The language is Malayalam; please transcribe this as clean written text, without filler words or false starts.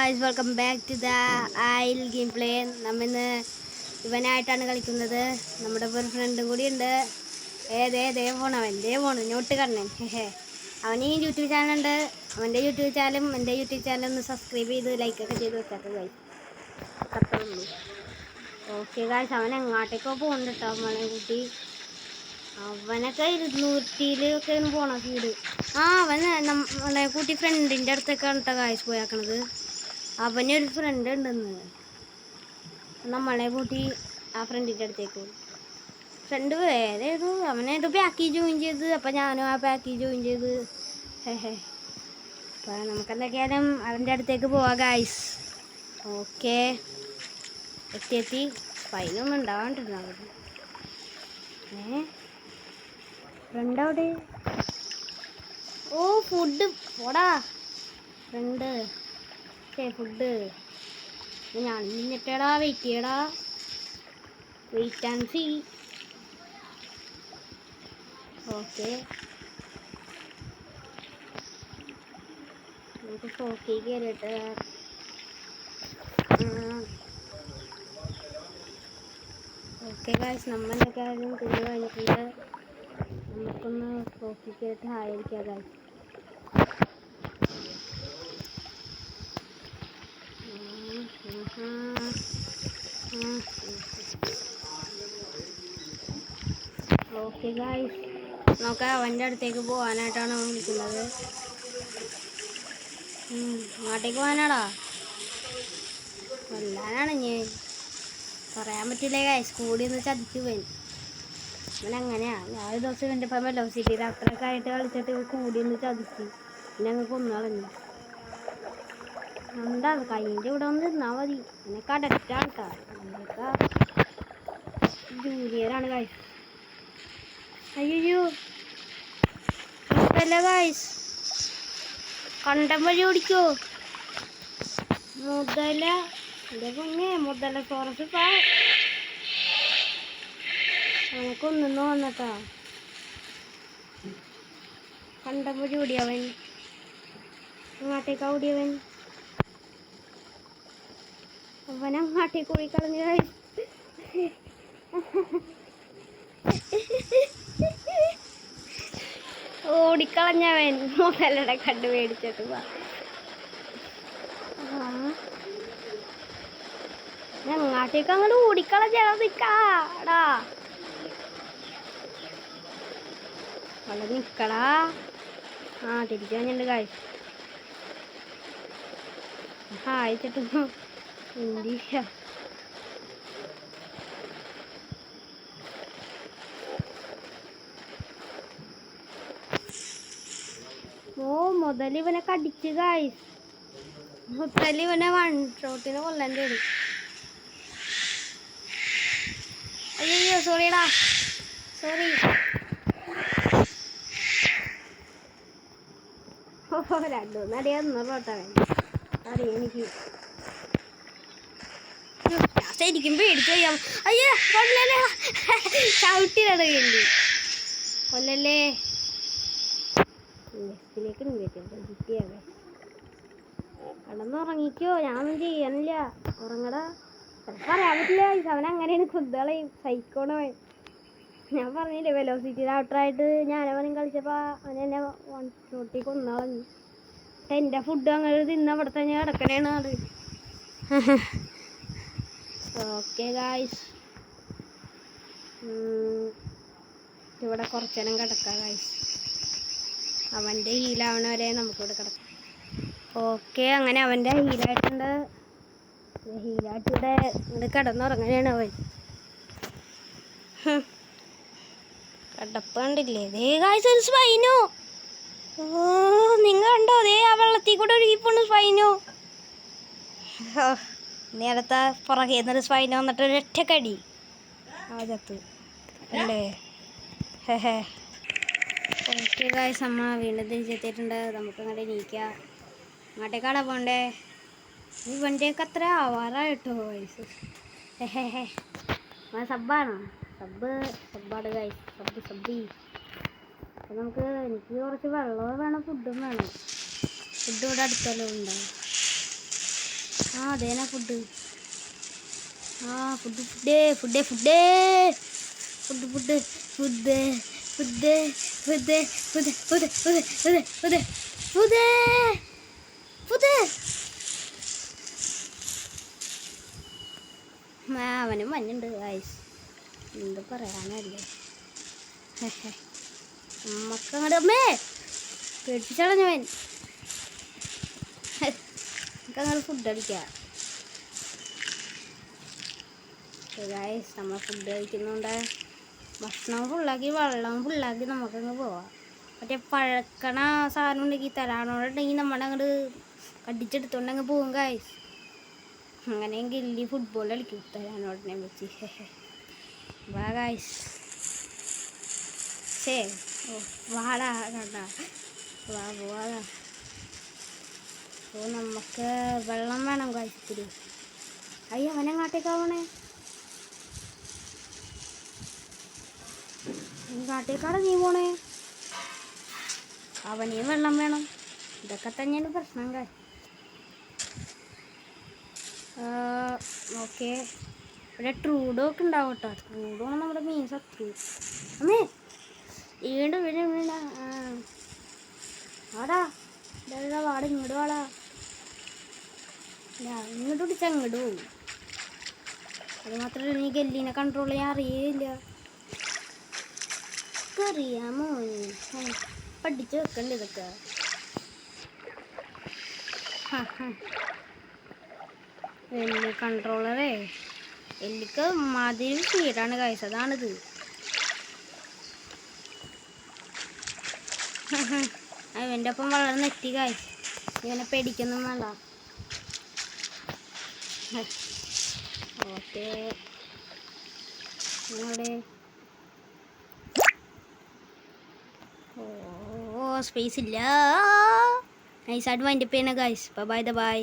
Guys, welcome back to the isle game play. നമ്മിന്ന് ഇവനായിട്ടാണ് കളിക്കുന്നത്. നമ്മുടെ ഒരു ഫ്രണ്ടും കൂടി ഉണ്ട്. ദേ പോണ് നോട്ട് കണ്ണൻ. അവന് ഈ യൂട്യൂബ് ചാനലുണ്ട്. അവൻ്റെ യൂട്യൂബ് ചാനലും എൻ്റെ യൂട്യൂബ് ചാനലും ഒന്ന് സബ്സ്ക്രൈബ് ചെയ്ത് ലൈക്കൊക്കെ ചെയ്ത് വെക്കാത്ത ഗായ്സ്. അത്രേ ഉള്ളൂ. ഓക്കെ ഗായ്സ്, അവൻ എങ്ങോട്ടേക്കോ പോകുന്നുണ്ട് കേട്ടോ. അവനെ കൂട്ടി അവനൊക്കെ 200-ലൊക്കെയാണ് പോണ സ്പീഡ്. അവൻ നമ്മളെ കൂട്ടി ഫ്രണ്ടിൻ്റെ അടുത്തൊക്കെയാണ് കേട്ടോ ഗായ്സ് പോയാക്കണത്. അവനൊരു ഫ്രണ്ട് ഉണ്ടെന്ന് നമ്മളെ കൂട്ടി ആ ഫ്രണ്ടിൻ്റെ അടുത്തേക്ക് ഫ്രണ്ട് വേറേതു അവനേത് പാക്കേജ് ജോയിൻ ചെയ്ത്. അപ്പം ഞാനും ആ പാക്കേജ് ജോയിൻ ചെയ്ത്. അപ്പം നമുക്കെന്തൊക്കെയാലും അവൻ്റെ അടുത്തേക്ക് പോവാം ഗായ്സ്. ഓക്കെ, എത്തി. ഫൈനൊന്നും ഉണ്ടാവാണ്ടിരുന്നത് ഫ്രണ്ട് അവിടെ. ഫുഡ് പോടാ ഫ്രണ്ട്. ഫുഡ് ഞാൻ നിന്നിട്ടേടാ. വെയിറ്റ് ചെയ്യടാ, വെയിറ്റ് ആൻഡ് സീ. ഓക്കെ, നമുക്ക് ഷോക്കി കയറിയിട്ട് ഓക്കെ ഗായ്സ്, നമ്മളൊക്കെ ആയാലും തിരിഞ്ഞ് കഴിഞ്ഞിട്ടുണ്ട്. നമുക്കൊന്ന് ഷോക്കി കയറിയിട്ട് ഹായിരിക്കാം ഗായ്സ്. ഓക്കെ ഗായ്സ്, നമുക്ക് അവൻ്റെ അടുത്തേക്ക് പോകാനായിട്ടാണ് അവൻ വിളിക്കുന്നത്. അങ്ങോട്ടേക്ക് പോകാനാടാ. കൊല്ലാനാണ് ഞാൻ, പറയാൻ പറ്റില്ല ഗായ്സ്. കൂടി ഒന്ന് ചതിച്ചു പോയി. അങ്ങനെയാ. ഞാൻ ഒരു ദിവസം ഇവൻ്റെ ഇപ്പം വെലോസിറ്റി അത്രയൊക്കെ ആയിട്ട് കളിച്ചിട്ട് കൂടി ഒന്ന് ചതിച്ചു. പിന്നെ അങ്ങ് കൊന്നുകളഞ്ഞു. എന്താ കയ്യിൻ്റെ ഇവിടെ ഒന്ന് നിന്നാൽ മതി. എന്നെ കടറ്റാണ് കേട്ടോ. എന്നൊക്കെ ജൂനിയറാണ് ഗായ്സ്. അയ്യോ അല്ല ഗായ്സ്, കണ്ടം വഴി ഓടിക്കോ മുതല. എൻ്റെ പൊന്നെ മുതല സോറസ് അവനക്കൊന്നു വന്നട്ടാ. കണ്ടം വഴി ഓടിയവൻ. അങ്ങോട്ടേക്കാ ഓടിയവൻ. അവനങ്ങോട്ടേക്ക് ഓടിക്കളഞ്ഞ ഗായ്സ്. ഓടിക്കളഞ്ഞവൻ മുതലയുടെ കണ്ട് മേടിച്ചിട്ട് ഞങ്ങാട്ടേക്ക് അങ്ങോട്ട് ഓടിക്കളഞ്ഞാടാ. അവിടെ നിക്കടാ. തിരിച്ചു കഴിഞ്ഞിട്ടുണ്ട് കായ്. അയച്ചിട്ടൊന്നും ഇന്ത്യ. മുതൽ ഇവനെ കടിച്ച് ഗായ്സ്. മുതൽ ഇവനെ വൺ ഷോട്ടിന് കൊല്ലേണ്ടി വരും. അയ്യോ സോറിടാ, സോറി. രണ്ടുമൂന്ന് അടിയാ അറിയാം എനിക്ക്. ശരിക്കും പേടിച്ചു പോയാ. അയ്യോ കൊല്ലല്ലേ, ചവിട്ടിലാണ് കണ്ടി. കൊല്ലല്ലേ, നെക്സ്റ്റിലേക്ക് കിട്ടിയാവേ. കടന്നുറങ്ങിക്കോ, ഞാനൊന്നും ചെയ്യാനില്ല. ഉറങ്ങടാ. പറയാൻ പറ്റില്ല. അവനങ്ങനെയാണ് കുന്തളയും സൈക്കോണവൻ. ഞാൻ പറഞ്ഞില്ലേ വെലോസിറ്റി ഔട്ടറായിട്ട് ഞാനവനും കളിച്ചപ്പോൾ അവൻ എന്നെ വൺ ഷോട്ടിൽ കൊന്നുകളഞ്ഞു. എൻ്റെ ഫുഡ് അങ്ങനെ തിന്ന അവിടെ തന്നെ കിടക്കണേണ് അത്. ഓക്കെ ഗായ്സ്, ഇവിടെ കുറച്ചേരം കിടക്കാം ഗായ്സ്. അവൻ്റെ ഹീലാവണ വരെ നമുക്കിവിടെ കിടക്കാം. ഓക്കെ, അങ്ങനെ അവൻ്റെ ഹീലായിട്ടുണ്ട്. ഹീലായിട്ട് ഇവിടെ കിടന്നുറങ്ങനെയാണ് അവൻ. കടപ്പ് കണ്ടില്ലേ? ദേ ഗായ്സ്, ഒരു സ്പൈനോ. നിങ്ങൾ കണ്ടോ? ദേ ആ വെള്ളത്തിൽ കൂടെ ഒഴുകിപ്പോണു സ്പൈനോ. നേരത്തെ പുറകെ നിന്നൊരു സ്പൈനോ വന്നിട്ട് ഒരൊറ്റക്കടി ചത്ത് അല്ലേ. ഓക്കെ ഗായ്സ്, അമ്മ വീണ്ടും തിരിച്ചെത്തിയിട്ടുണ്ട്. നമുക്ക് അങ്ങോട്ട് നീക്കാം. അങ്ങോട്ടേക്കാടാ പോണ്ടേ? ഇവൻ്റെയൊക്കെ അത്ര ആവാറായിട്ടോ ഗായ്സ്. സബ്ബാണോ? സബ്ബാണ് ഗായ്സ്. സബ്ബി. അപ്പം എനിക്ക് കുറച്ച് വെള്ളവും വേണം, ഫുഡും വേണം. ഫുഡ് ഇവിടെ അടുത്തെല്ലാം ഉണ്ടാവും. ആ അതേനാ ഫുഡ്. ആ food food food food food food food food food food food food food food food. അവനും മഞ്ഞുണ്ട് ഗൈസ്, എന്ത് പറയാനല്ലേ. നമ്മക്ക് അങ്ങോട്ട് അമ്മേ പേടിപ്പിച്ചളഞ്ഞവൻ. നമുക്ക് അങ്ങനെ ഫുഡ് അടിക്കാം ഗൈസ്. നമ്മൾ ഫുഡ് കഴിക്കുന്നുണ്ട്. ഭക്ഷണം ഫുള്ളാക്കി വെള്ളം ഫുള്ളാക്കി നമുക്കങ്ങ് പോവാം. മറ്റേ പഴക്കണ സാധനം ഉണ്ടെങ്കിൽ തരാനോടുണ്ടെങ്കിൽ നമ്മളങ്ങോട്ട് കടിച്ചെടുത്തോണ്ടങ്ങ് പോവും ഗൈസ്. അങ്ങനെയെങ്കിൽ ഈ ഫുട്ബോൾ കളിക്കും തരാനോടനെ വെച്ച്. വാ ഗൈസ്. വാടാ കണ്ടാ വാ പോവാ. അപ്പോൾ നമുക്ക് വെള്ളം വേണം കഴിച്ചിട്ട്. അയ്യോ അവനെങ്ങാട്ടേക്കാവണേ, ഇങ്ങാട്ടേക്കാണ് നീ പോണേ. അവനെയും വെള്ളം വേണം. ഇതൊക്കെ തന്നെയാണ് പ്രശ്നം കാര്യം. ഓക്കെ, ഇവിടെ ട്രൂഡോ ഒക്കെ ഉണ്ടാവും കേട്ടോ. ട്രൂഡോ ആണ് നമ്മുടെ മെയിൻ ശത്രു. അമ്മേ വീണ്ടും വീണ്ടും വീണ്ട വാടാ വാട ഇങ്ങോട്ട് വാടാ. ഇങ്ങോട്ട് പിടിച്ച അങ്ങോട്ട് പോകും. അത് മാത്രമല്ല എനിക്ക് എല്ലിനെ കൺട്രോൾ ചെയ്യാൻ അറിയില്ല. അറിയാമോ പഠിച്ചു വെക്കണ്ട ഇതൊക്കെ. എല്ലി കൺട്രോളറേ, എല്ലിക്ക് മാതിരി സ്പീഡാണ് ഗൈസ്, അതാണിത്. ഇവൻ്റെ ഒപ്പം വളരെ നെറ്റി ഗൈസ്, ഇവനെ പേടിക്കൊന്നും വേണ്ട. ഓക്കെ ഇവിടെ സ്പേസ് ഇല്ല. നൈസായിട്ട് വൈൻഡപ്പ് ചെയ്യണ ഗൈസ്. Bye bye.